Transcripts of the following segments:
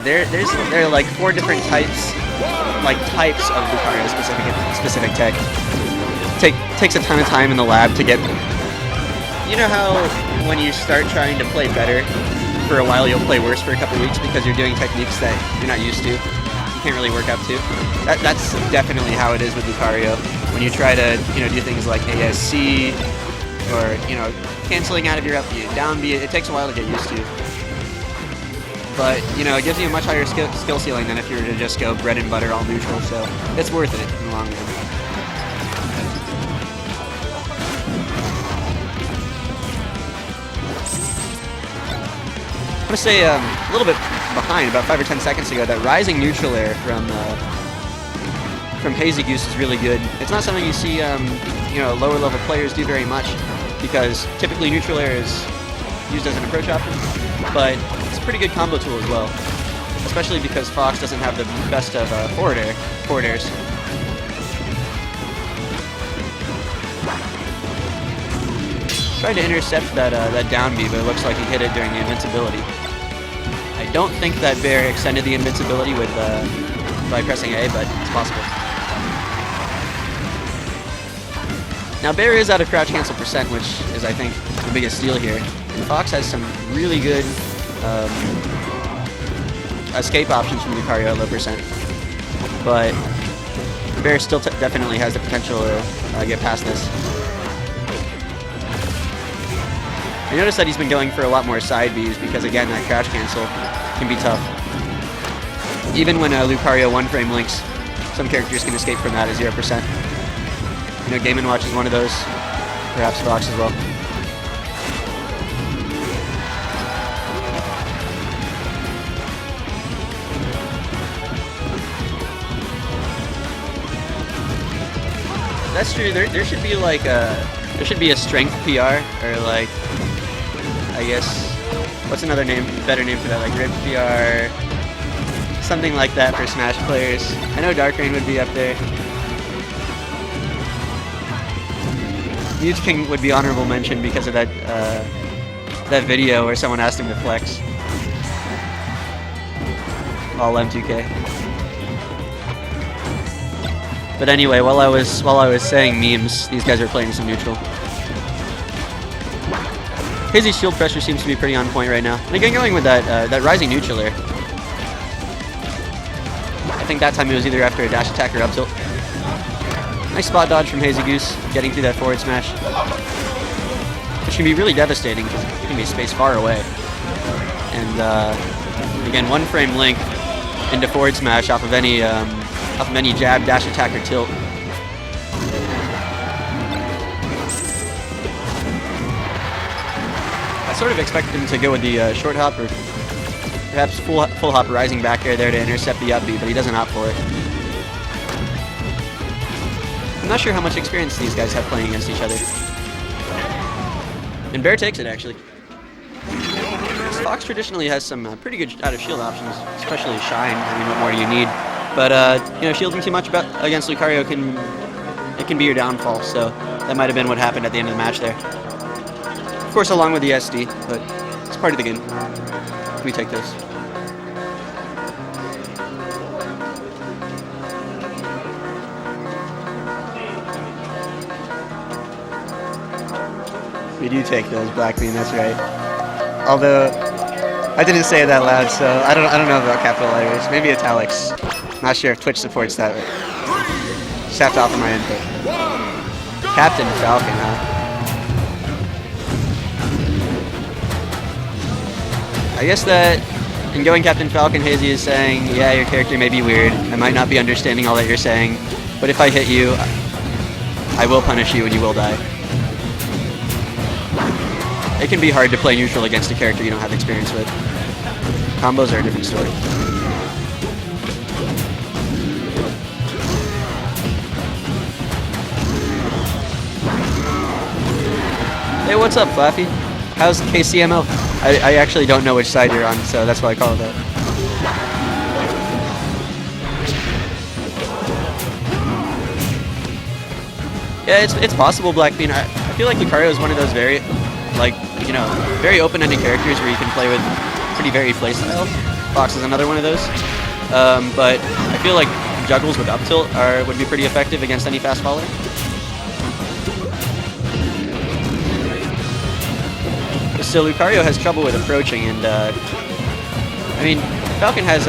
There are like 4 different types of Lucario specific tech. Takes a ton of time in the lab to get. You know how when you start trying to play better, for a while you'll play worse for a couple weeks because you're doing techniques that you're not used to. You can't really work up to. That's definitely how it is with Lucario. When you try to do things like ASC or canceling out of your up B, down B, it takes a while to get used to. But it gives you a much higher skill ceiling than if you were to just go bread and butter all neutral. So it's worth it in the long run. I'm going to say a little bit behind, about 5 or 10 seconds ago, that rising neutral air from HazyGoose is really good. It's not something you see lower level players do very much, because typically neutral air is used as an approach option, but it's a pretty good combo tool as well, especially because Fox doesn't have the best of forward airs. Tried to intercept that down B, but it looks like he hit it during the invincibility. I don't think that Bear extended the invincibility by pressing A, but it's possible. Now Bear is out of crouch cancel %, which is, I think, the biggest deal here. And Fox has some really good escape options from Lucario at low %. But Bear still definitely has the potential to get past this. I noticed that he's been going for a lot more side Bs because, again, that crouch cancel can be tough. Even when Lucario one-frame links, some characters can escape from that at 0%. Game & Watch is one of those, perhaps Fox as well. That's true. There should be like a strength PR, or like, I guess, what's another better name for that? Like Rib PR, something like that for Smash players. I know Dark Rain would be up there. Mute King would be honorable mention because of that video where someone asked him to flex. All M2K. But anyway, while I was saying memes, these guys are playing some neutral. Hazy's shield pressure seems to be pretty on point right now. And again, going with that rising neutral air. I think that time it was either after a dash attack or up tilt. Nice spot dodge from HazyGoose, getting through that forward smash. Which can be really devastating because it can be spaced far away. And again, one frame link into forward smash off of any jab, dash attack, or tilt. I sort of expected him to go with the short hop, or perhaps full hop rising back air there to intercept the up B, but he doesn't opt for it. I'm not sure how much experience these guys have playing against each other. And Bear takes it, actually. Fox traditionally has some pretty good out-of-shield options, especially Shine. I mean, what more do you need? But, shielding too much against Lucario can be your downfall, so that might have been what happened at the end of the match there. Of course, along with the SD, but it's part of the game. We take this. We do take those, Blackbean, that's right. Although, I didn't say it that loud, so I don't know about capital letters. Maybe italics. Not sure if Twitch supports that. Just have to offer my input. Captain Falcon, huh? I guess that in going Captain Falcon, Hazy is saying, yeah, your character may be weird. I might not be understanding all that you're saying, but if I hit you, I will punish you and you will die. It can be hard to play neutral against a character you don't have experience with. Combos are a different story. Hey, what's up, Flaffy? How's KCMO? I actually don't know which side you're on, so that's why I call it that. Yeah, it's possible, Blackbean. I feel like Lucario is one of those very open-ended characters where you can play with pretty varied playstyle. Fox is another one of those. But I feel like juggles with up tilt would be pretty effective against any fast faller. So Lucario has trouble with approaching, and I mean, Falcon has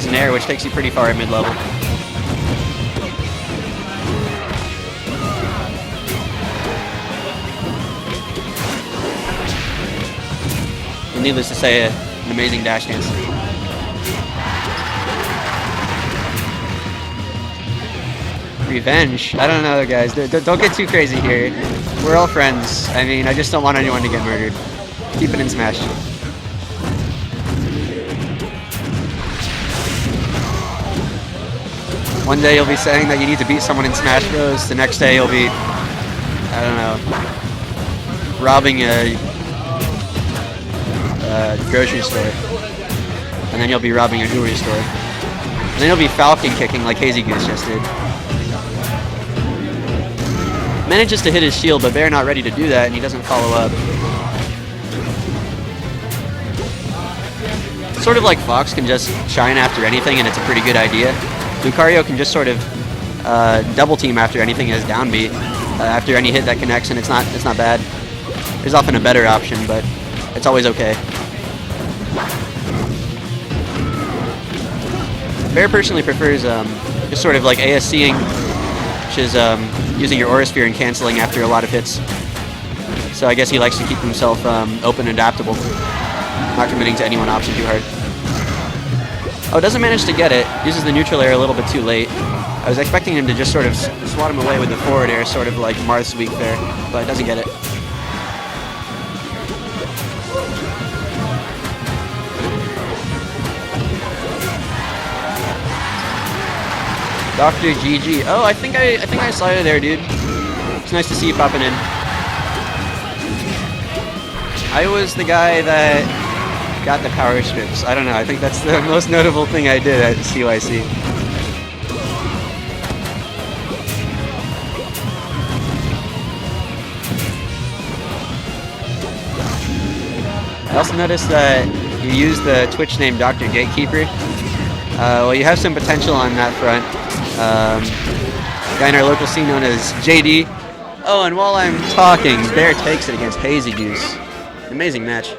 an air which takes you pretty far at mid-level. And needless to say, an amazing dash dance. Revenge? I don't know, guys. Don't get too crazy here. We're all friends. I mean, I just don't want anyone to get murdered. Keep it in Smash. One day you'll be saying that you need to beat someone in Smash Bros. The next day you'll be, I don't know, robbing a grocery store. And then you'll be robbing a jewelry store. And then you'll be Falcon kicking like HazyGoose just did. Manages to hit his shield, but Bear not ready to do that, and he doesn't follow up. Sort of like Fox can just shine after anything, and it's a pretty good idea. Lucario can just sort of double team after anything as downbeat, after any hit that connects, and it's not bad. There's often a better option, but it's always okay. Bear personally prefers just sort of like ASCing, which is using your Aura Sphere and canceling after a lot of hits. So I guess he likes to keep himself open and adaptable, not committing to any one option too hard. Oh, doesn't manage to get it. Uses the neutral air a little bit too late. I was expecting him to just sort of swat him away with the forward air, sort of like Marth's weak there, but doesn't get it. Dr. GG. Oh, I think I saw you there, dude. It's nice to see you popping in. I was the guy that got the power strips. I don't know. I think that's the most notable thing I did at CYC. I also noticed that you used the Twitch name Dr. Gatekeeper. Well, you have some potential on that front. Guy in our local scene known as JD. Oh, and while I'm talking, Bear takes it against HazyGoose. Amazing match.